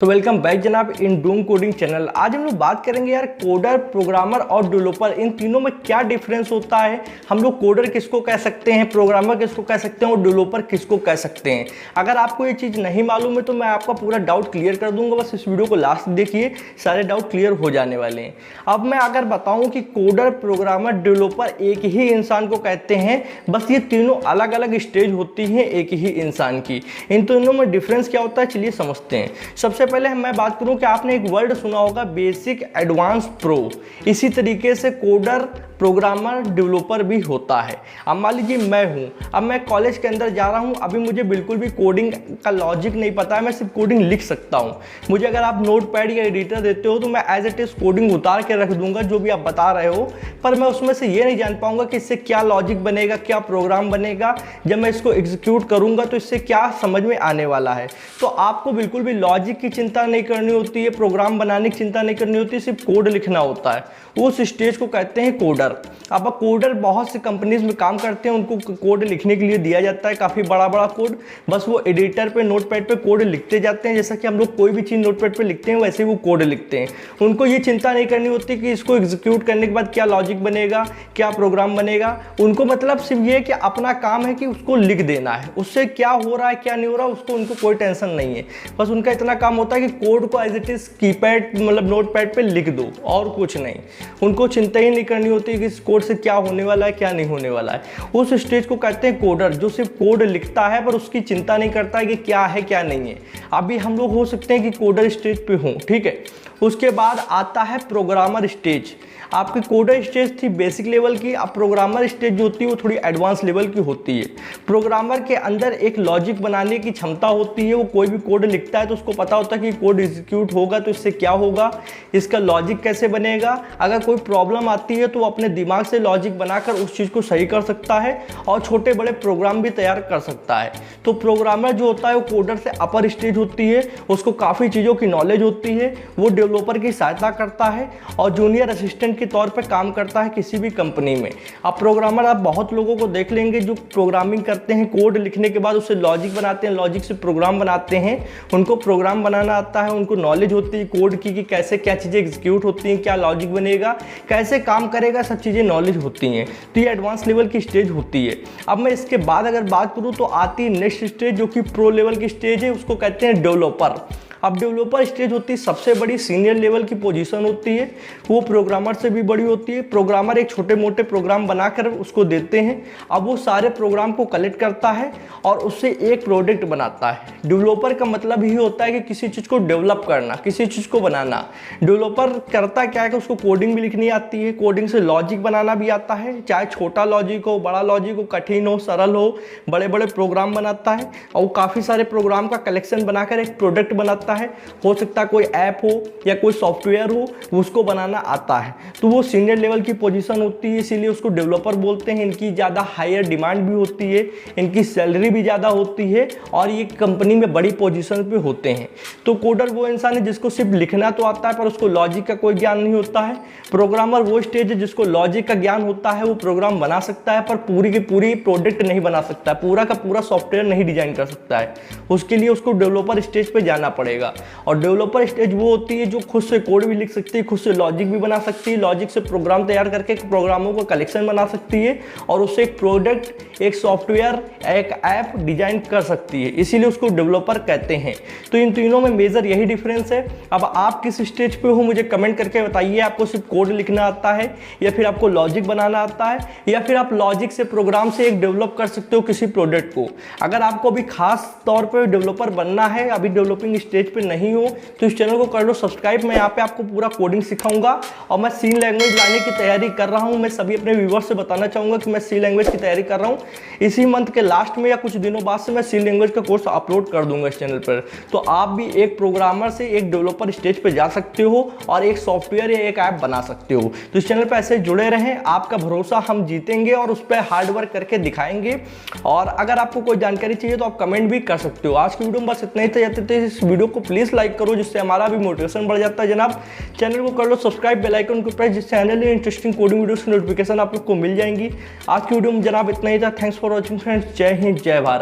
तो welcome back जनाब इन Doom coding channel. आज हम लोग बात करेंगे यार कोडर, प्रोग्रामर और डेवलपर इन तीनों में क्या डिफरेंस होता है। हम लोग कोडर किसको कह सकते हैं, प्रोग्रामर किसको कह सकते हैं और डेवलपर किसको कह सकते हैं। अगर आपको ये चीज़ नहीं मालूम है तो मैं आपका पूरा डाउट क्लियर कर दूंगा, बस इस वीडियो को लास्ट देखिए, सारे डाउट क्लियर हो जाने वाले हैं। अब मैं अगर बताऊँ कि कोडर, प्रोग्रामर, डेवलपर एक ही इंसान को कहते हैं, बस ये तीनों अलग अलग स्टेज होती हैं एक ही इंसान की। इन तीनों में डिफरेंस क्या होता है चलिए समझते हैं। सबसे पहले मैं बात करूं कि आपने एक वर्ड सुना होगा बेसिक, एडवांस, प्रो। इसी तरीके से कोडर, प्रोग्रामर, डेवलपर भी होता है। अब मान लीजिए मैं हूं, अब मैं कॉलेज के अंदर जा रहा हूं, अभी मुझे बिल्कुल भी कोडिंग का लॉजिक नहीं पता है, मैं सिर्फ कोडिंग लिख सकता हूं। मुझे अगर आप नोटपैड या एडिटर देते हो तो मैं एज इट इज कोडिंग उतार के रख दूंगा जो भी आप बता रहे हो, पर मैं उसमें से ये नहीं जान पाऊंगा कि इससे क्या लॉजिक बनेगा, क्या प्रोग्राम बनेगा, जब मैं इसको एग्जीक्यूट करूंगा तो इससे क्या समझ में आने वाला है। तो आपको बिल्कुल भी लॉजिक की चिंता नहीं करनी होती है, प्रोग्राम बनाने की चिंता नहीं करनी होती है, सिर्फ कोड लिखना होता है। उस स्टेज को कहते हैं कोडर। अब कोडर बहुत सी कंपनीज में काम करते हैं, उनको कोड लिखने के लिए दिया जाता है काफ़ी बड़ा बड़ा कोड, बस वो एडिटर पे, नोटपैड पे कोड लिखते जाते हैं। जैसा कि हम लोग कोई भी चीज़ नोटपैड पे लिखते हैं वैसे ही वो कोड लिखते हैं। उनको ये चिंता नहीं करनी होती कि इसको एग्जीक्यूट करने के बाद क्या लॉजिक बनेगा, क्या प्रोग्राम बनेगा। उनको मतलब सिर्फ ये कि अपना काम है कि उसको लिख देना है, उससे क्या हो रहा है क्या नहीं हो रहा उसको उनको कोई टेंशन नहीं है। बस उनका इतना काम होता है कि कोड को एज इट इज कीपैड मतलब नोटपैड पे लिख दो और कुछ नहीं। उनको चिंता ही नहीं करनी होती कि इस कोड से क्या होने वाला है क्या नहीं होने वाला है। उस स्टेज को कहते हैं कोडर, जो सिर्फ कोड लिखता है पर उसकी चिंता नहीं करता है कि क्या है क्या नहीं है। अभी हम लोग हो सकते हैं कि कोडर स्टेज पे हों, ठीक है। उसके बाद आता है प्रोग्रामर स्टेज। आपकी कोडर स्टेज थी बेसिक लेवल की, अब प्रोग्रामर स्टेज जो होती है वो थोड़ी एडवांस लेवल की होती है। प्रोग्रामर के अंदर एक लॉजिक बनाने की क्षमता होती है, वो कोई भी कोड लिखता है तो उसको पता होता है कि कोड एग्जीक्यूट होगा तो इससे क्या होगा, इसका लॉजिक कैसे बनेगा। अगर कोई प्रॉब्लम आती है तो वो अपने दिमाग से लॉजिक बनाकर उस चीज़ को सही कर सकता है और छोटे बड़े प्रोग्राम भी तैयार कर सकता है। तो प्रोग्रामर जो होता है वो कोडर से अपर स्टेज होती है, उसको काफ़ी चीज़ों की नॉलेज होती है, वो डेवलपर की सहायता करता है और जूनियर असिस्टेंट के तौर पे काम करता है किसी भी कंपनी में। अब प्रोग्रामर आप बहुत लोगों को देख लेंगे जो प्रोग्रामिंग करते हैं, कोड लिखने के बाद उससे लॉजिक बनाते हैं, लॉजिक से प्रोग्राम बनाते हैं। उनको प्रोग्राम बनाना आता है, उनको नॉलेज होती है कोड की कि कैसे क्या चीज़ें एग्जीक्यूट होती हैं, क्या लॉजिक बनेगा, कैसे काम करेगा, सब चीज़ें नॉलेज होती हैं। तो ये एडवांस लेवल की स्टेज होती है। अब मैं इसके बाद अगर बात करूँ तो आती है नेक्स्ट स्टेज जो कि प्रो लेवल की स्टेज है, उसको कहते हैं डेवलपर। अब डेवलपर स्टेज होती है सबसे बड़ी सीनियर लेवल की पोजीशन होती है, वो प्रोग्रामर से भी बड़ी होती है। प्रोग्रामर एक छोटे मोटे प्रोग्राम बनाकर उसको देते हैं, अब वो सारे प्रोग्राम को कलेक्ट करता है और उससे एक प्रोडक्ट बनाता है। डेवलपर का मतलब ही होता है कि किसी चीज़ को डेवलप करना, किसी चीज़ को बनाना। डेवलपर करता क्या है कि उसको कोडिंग भी लिखनी आती है, कोडिंग से लॉजिक बनाना भी आता है, चाहे छोटा लॉजिक हो, बड़ा लॉजिक हो, कठिन हो, सरल हो, बड़े बड़े प्रोग्राम बनाता है और वो काफ़ी सारे प्रोग्राम का कलेक्शन बनाकर एक प्रोडक्ट बनाता है। हो सकता है कोई ऐप हो या कोई सॉफ्टवेयर हो, उसको बनाना आता है। तो वो सीनियर लेवल की पोजीशन होती है, इसीलिए उसको डेवलपर बोलते हैं। इनकी ज़्यादा हायर डिमांड भी होती है, इनकी सैलरी भी ज़्यादा होती है और ये कंपनी में बड़ी पोजीशन पे होते हैं। तो कोडर वो इंसान है जिसको सिर्फ लिखना तो आता है पर उसको लॉजिक का कोई ज्ञान नहीं होता है। प्रोग्रामर वो स्टेज है जिसको लॉजिक का ज्ञान होता है, वो प्रोग्राम बना सकता है पर पूरी की पूरी प्रोडक्ट नहीं बना सकता, पूरा का पूरा सॉफ्टवेयर नहीं डिजाइन कर सकता है। उसके लिए उसको डेवलपर स्टेज पे जाना पड़ेगा। और डेवलपर स्टेज वो होती है जो खुद से कोड भी लिख सकती है, खुद से लॉजिक भी बना सकती है, लॉजिक से प्रोग्राम तैयार करके प्रोग्रामों का कलेक्शन बना सकती है और उससे एक प्रोडक्ट, एक सॉफ्टवेयर, एक ऐप डिजाइन कर सकती है, इसीलिए उसको डेवलपर कहते हैं। तो इन तीनों में मेजर यही डिफरेंस है। अब आप किस स्टेज पे हो मुझे कमेंट करके बताइए, आपको सिर्फ कोड लिखना आता है या फिर आपको लॉजिक बनाना आता है या फिर आप लॉजिक से प्रोग्राम से एक डेवलप कर सकते हो किसी प्रोडक्ट को। अगर आपको अभी खास तौर पर डेवलपर बनना है, अभी डेवलपिंग स्टेज पे नहीं हो तो इस चैनल को कर लो सब्सक्राइब। मैं यहाँ पे आपको पूरा कोडिंग सिखाऊंगा और मैं सी लैंग्वेज लाने की तैयारी कर रहा हूँ। मैं सभी अपने व्यूअर्स से बताना चाहूँगा कि मैं सी लैंग्वेज की तैयारी कर रहा हूँ। इसी मंथ के लास्ट में या कुछ दिनों बाद से मैं सी लैंग्वेज का कोर्स अपलोड कर दूंगा इस चैनल पर। तो आप भी एक प्रोग्रामर से एक डेवलपर स्टेज पर जा सकते हो और एक सॉफ्टवेयर या एक ऐप बना सकते हो। तो इस चैनल पर ऐसे जुड़े रहें, आपका भरोसा हम जीतेंगे और उस पर हार्ड वर्क करके दिखाएंगे। और अगर आपको कोई जानकारी चाहिए तो आप कमेंट भी कर सकते हो। आज की वीडियो में बस इतना ही था। इस वीडियो को प्लीज़ लाइक करो जिससे हमारा भी मोटिवेशन बढ़ जाता है जनाब। चैनल को कर लो सब्सक्राइब, बेल आइकन को प्रेस, जिससे आने वाली इंटरेस्टिंग कोडिंग वीडियोस की नोटिफिकेशन आप लोग को मिल जाएंगी। आज की वीडियो में जनाब इतना ही था। Thanks for watching friends. जय हिंद, जय भारत।